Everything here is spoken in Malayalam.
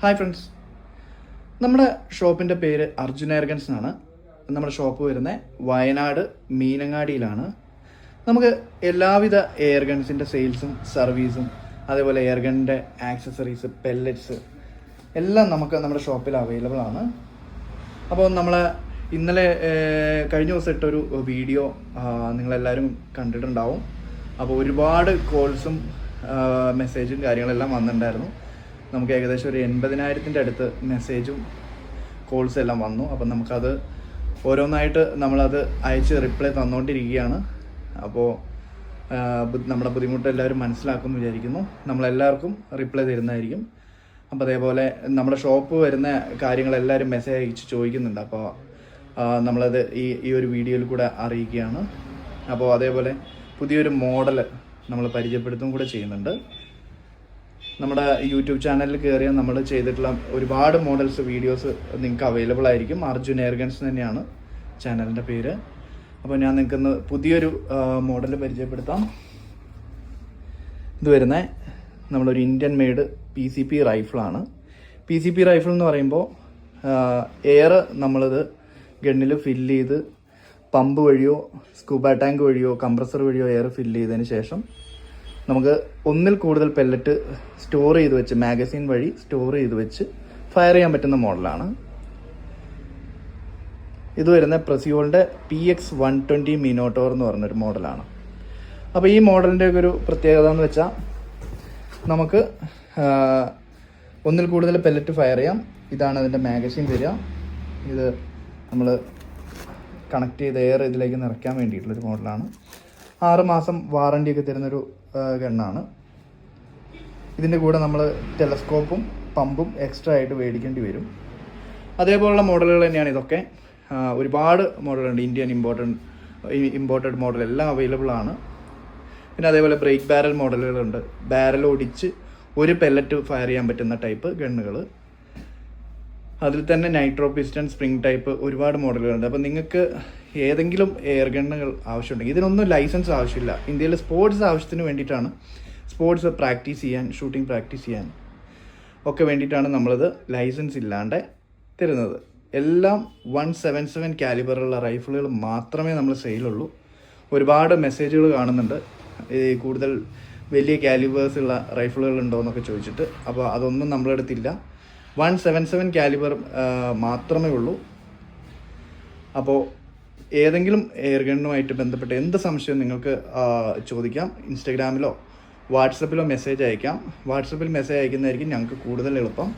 ഹായ് ഫ്രണ്ട്സ്, നമ്മുടെ ഷോപ്പിൻ്റെ പേര് അർജുൻ എയർഗൺസ് എന്നാണ്. നമ്മുടെ ഷോപ്പ് വരുന്നത് വയനാട് മീനങ്ങാടിയിലാണ്. നമുക്ക് എല്ലാവിധ എയർഗൺസിൻ്റെ സെയിൽസും സർവീസും അതേപോലെ എയർഗണിൻ്റെ ആക്സസറീസ്, പെല്ലറ്റ്സ് എല്ലാം നമുക്ക് നമ്മുടെ ഷോപ്പിൽ അവൈലബിൾ ആണ്. അപ്പോൾ നമ്മൾ ഇന്നലെ കഴിഞ്ഞ ദിവസം ഇട്ടൊരു വീഡിയോ നിങ്ങളെല്ലാവരും കണ്ടിട്ടുണ്ടാവും. അപ്പോൾ ഒരുപാട് കോൾസും മെസ്സേജും കാര്യങ്ങളെല്ലാം വന്നിട്ടുണ്ടായിരുന്നു. നമുക്ക് ഏകദേശം ഒരു 80,000 അടുത്ത് മെസ്സേജും കോൾസും എല്ലാം വന്നു. അപ്പം നമുക്കത് ഓരോന്നായിട്ട് നമ്മളത് അയച്ച് റിപ്ലൈ തന്നുകൊണ്ടിരിക്കുകയാണ്. അപ്പോൾ നമ്മുടെ ബുദ്ധിമുട്ട് എല്ലാവരും മനസ്സിലാക്കുമെന്ന് വിചാരിക്കുന്നു. നമ്മളെല്ലാവർക്കും റിപ്ലൈ തരുന്നതായിരിക്കും. അപ്പോൾ അതേപോലെ നമ്മുടെ ഷോപ്പ് വരുന്ന കാര്യങ്ങളെല്ലാവരും മെസ്സേജ് അയച്ച് ചോദിക്കുന്നുണ്ട്. അപ്പോൾ നമ്മളത് ഈ ഒരു വീഡിയോയിൽ കൂടെ അറിയിക്കുകയാണ്. അപ്പോൾ അതേപോലെ പുതിയൊരു മോഡൽ നമ്മൾ പരിചയപ്പെടുത്തും കൂടെ ചെയ്യുന്നുണ്ട്. നമ്മുടെ യൂട്യൂബ് ചാനലിൽ കയറിയാൽ നമ്മൾ ചെയ്തിട്ടുള്ള ഒരുപാട് മോഡൽസ് വീഡിയോസ് നിങ്ങൾക്ക് അവൈലബിൾ ആയിരിക്കും. അർജുൻ എയർഗൺസ് തന്നെയാണ് ചാനലിൻ്റെ പേര്. അപ്പോൾ ഞാൻ നിങ്ങൾക്ക് പുതിയൊരു മോഡൽ പരിചയപ്പെടുത്താം. ഇത് വരുന്നത് നമ്മളൊരു Indian made PCP റൈഫിളാണ്. PCP rifle എന്ന് പറയുമ്പോൾ എയർ നമ്മളിത് ഗണ്ണിൽ ഫില്ല് ചെയ്ത് പമ്പ് വഴിയോ സ്കൂബ ടാങ്ക് വഴിയോ കംപ്രസർ വഴിയോ എയർ ഫില്ല് ചെയ്തതിന് ശേഷം നമുക്ക് ഒന്നിൽ കൂടുതൽ പെല്ലറ്റ് സ്റ്റോർ ചെയ്ത് വെച്ച് മാഗസീൻ വഴി സ്റ്റോർ ചെയ്ത് വെച്ച് ഫയർ ചെയ്യാൻ പറ്റുന്ന മോഡലാണ്. ഇത് വരുന്ന പ്രസിയോളിൻ്റെ PX120 മിനോട്ടോർ എന്ന് പറഞ്ഞൊരു മോഡലാണ്. അപ്പോൾ ഈ മോഡലിൻ്റെ ഒരു പ്രത്യേകത എന്ന് വെച്ചാൽ നമുക്ക് ഒന്നിൽ കൂടുതൽ പെല്ലറ്റ് ഫയർ ചെയ്യാം. ഇതാണ് അതിൻ്റെ മാഗസീൻ വരിക. ഇത് നമ്മൾ കണക്ട് ചെയ്ത് എയർ ഇതിലേക്ക് നിറയ്ക്കാൻ വേണ്ടിയിട്ടുള്ളൊരു മോഡലാണ്. 6 മാസം വാറണ്ടിയൊക്കെ തരുന്നൊരു ഗണ്ണാണ്. ഇതിൻ്റെ കൂടെ നമ്മൾ ടെലസ്കോപ്പും പമ്പും എക്സ്ട്രാ ആയിട്ട് മേടിക്കേണ്ടി വരും. അതേപോലുള്ള മോഡലുകൾ തന്നെയാണ് ഇതൊക്കെ. ഒരുപാട് മോഡലുണ്ട്. ഇന്ത്യൻ ഇമ്പോർട്ടഡ് മോഡൽ എല്ലാം അവൈലബിൾ ആണ്. പിന്നെ അതേപോലെ ബ്രേക്ക് ബാരൽ മോഡലുകളുണ്ട്. ബാരൽ ഓടിച്ച് ഒരു പെല്ലറ്റ് ഫയർ ചെയ്യാൻ പറ്റുന്ന ടൈപ്പ് ഗണ്ണുകൾ. അതിൽ തന്നെ നൈട്രോ പിസ്റ്റൺ, സ്പ്രിംഗ് ടൈപ്പ് ഒരുപാട് മോഡലുകളുണ്ട്. അപ്പോൾ നിങ്ങൾക്ക് ഏതെങ്കിലും എയർ ഗണ്ണുകൾ ആവശ്യമുണ്ടെങ്കിൽ ഇതിനൊന്നും ലൈസൻസ് ആവശ്യമില്ല. ഇന്ത്യയിൽ സ്പോർട്സ് ആവശ്യത്തിന് വേണ്ടിയിട്ടാണ്, സ്പോർട്സ് പ്രാക്ടീസ് ചെയ്യാൻ, ഷൂട്ടിംഗ് പ്രാക്ടീസ് ചെയ്യാൻ ഒക്കെ വേണ്ടിയിട്ടാണ് നമ്മളത് ലൈസൻസ് ഇല്ലാണ്ട് തരുന്നത്. എല്ലാം 177 കാലിബറുള്ള റൈഫിളുകൾ മാത്രമേ നമ്മൾ സെയിലുള്ളൂ. ഒരുപാട് മെസ്സേജുകൾ കാണുന്നുണ്ട് കൂടുതൽ വലിയ കാലിബേഴ്സ് ഉള്ള റൈഫിളുകൾ ഉണ്ടോ എന്നൊക്കെ ചോദിച്ചിട്ട്. അപ്പോൾ അതൊന്നും നമ്മളെടുത്തില്ല. 177 കാലിബർ മാത്രമേ ഉള്ളൂ. അപ്പോൾ ഏതെങ്കിലും എയർ ഗണ്ണുമായിട്ട് ബന്ധപ്പെട്ട എന്ത് സംശയവും നിങ്ങൾക്ക് ചോദിക്കാം. ഇൻസ്റ്റഗ്രാമിലോ വാട്സപ്പിലോ മെസ്സേജ് അയക്കാം. വാട്സപ്പിൽ മെസ്സേജ് അയക്കുന്നതായിരിക്കും ഞങ്ങൾക്ക് കൂടുതൽ എളുപ്പം.